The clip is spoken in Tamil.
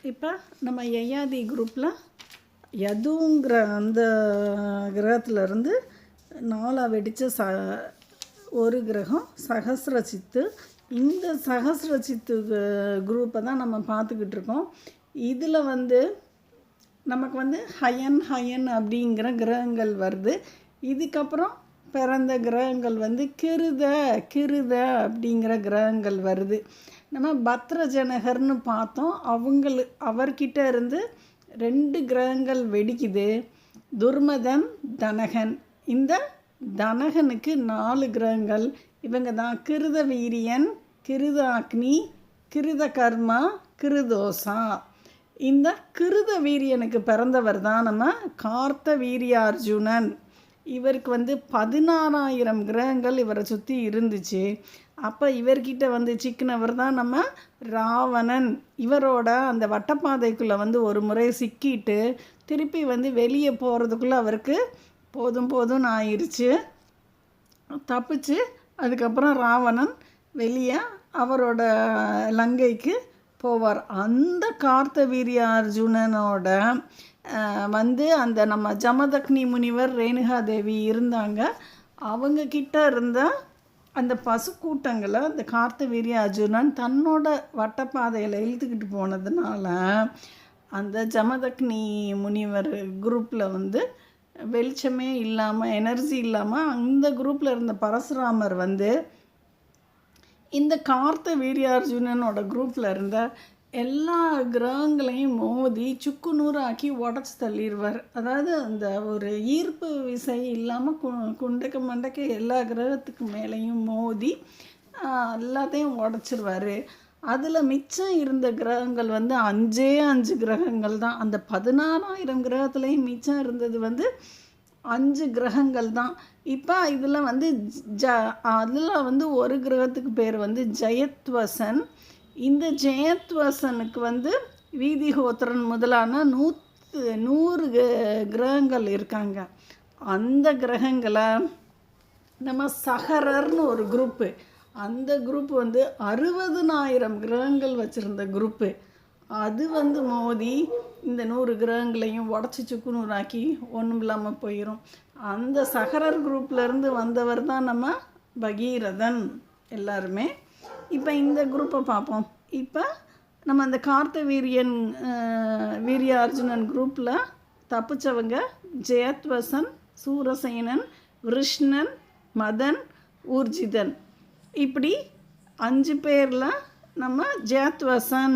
இப்போ நம்ம யயாதி குரூப்பில் யதுங்கிற அந்த கிரகத்திலேருந்து 4 வெடித்த ஒரு கிரகம் சகஸ்ரசித்து. இந்த சகஸ்ரசித்து குரூப்பை தான் நம்ம பார்த்துக்கிட்டு இருக்கோம். இதில் நமக்கு ஹயன் அப்படிங்கிற கிரகங்கள் வருது. இதுக்கப்புறம் பிறந்த கிரகங்கள் கிருத அப்படிங்கிற கிரகங்கள் வருது. நம்ம பத்ரஜனகர்னு பார்த்தோம். அவர்கிட்ட இருந்து 2 கிரகங்கள் வெடிக்குது, துர்மதன், தனகன். இந்த தனகனுக்கு 4 கிரகங்கள். இவங்க தான் கிருத வீரியன், கிருத அக்னி, கிருத கர்மா, கிருதோசா. இந்த கிருத வீரியனுக்கு பிறந்தவர் தான் நம்ம கார்த்த வீரியார்ஜுனன். இவருக்கு 16,000 கிரகங்கள் இவரை சுற்றி இருந்துச்சு. அப்போ இவர்கிட்ட சிக்கினவர் தான் நம்ம ராவணன். இவரோட அந்த வட்டப்பாதைக்குள்ளே ஒரு முறை சிக்கிட்டு திருப்பி வெளியே போகிறதுக்குள்ளே அவருக்கு போதும்னு ஆயிடுச்சு. தப்பிச்சு அதுக்கப்புறம் ராவணன் வெளியே அவரோட லங்கைக்கு போவார். அந்த கார்த்த வீரியார்ஜுனனோட அந்த நம்ம ஜமதக்னி முனிவர், ரேணுகாதேவி இருந்தாங்க. அவங்கக்கிட்ட இருந்த அந்த பசுக்கூட்டங்களை அந்த கார்த்த வீரியார்ஜுனன் தன்னோட வட்டப்பாதையில் இழுத்துக்கிட்டு போனதுனால அந்த ஜமதக்னி முனிவர் குரூப்பில் வெளிச்சமே இல்லாமல், எனர்ஜி இல்லாமல் அந்த குரூப்பில் இருந்த பரசுராமர் இந்த கார்த்த வீரியார்ஜுனனோட குரூப்பில் இருந்த எல்லா கிரகங்களையும் மோதி சுக்கு நூறாக்கி உடச்சி தள்ளிடுவார். அதாவது அந்த ஒரு ஈர்ப்பு விசை இல்லாமல் குண்டக்க மண்டக்க எல்லா கிரகத்துக்கு மேலேயும் மோதி எல்லாத்தையும் உடச்சிருவார். அதில் மிச்சம் இருந்த கிரகங்கள் 5 கிரகங்கள் தான். அந்த 16,000 கிரகத்துலேயும் மிச்சம் இருந்தது 5 கிரகங்கள் தான். இப்போ இதில் அதில் ஒரு கிரகத்துக்கு பேர் ஜெயத்வசன். இந்த ஜெயத்வசனுக்கு வீதிஹோத்திரன் முதலான 100 கிரகங்கள் இருக்காங்க. அந்த கிரகங்களை நம்ம சகரர்னு ஒரு குரூப்பு, அந்த குரூப் 60,000 கிரகங்கள் வச்சுருந்த குரூப்பு. அது மோதி இந்த 100 கிரகங்களையும் உடச்சி சுக்கு நூறாக்கி ஒன்றும் இல்லாமல் போயிடும். அந்த சகரர் குரூப்லேருந்து வந்தவர் தான் நம்ம பகீரதன் எல்லாருமே. இப்போ இந்த குரூப்பை பார்ப்போம். இப்போ நம்ம அந்த கார்த்த வீரியார்ஜுனன் குரூப்பில் தப்பிச்சவங்க ஜெயத்வசன், சூரசேனன், விருஷ்ணன், மதன், ஊர்ஜிதன். இப்படி 5 பேரில் நம்ம ஜெயத்வசன்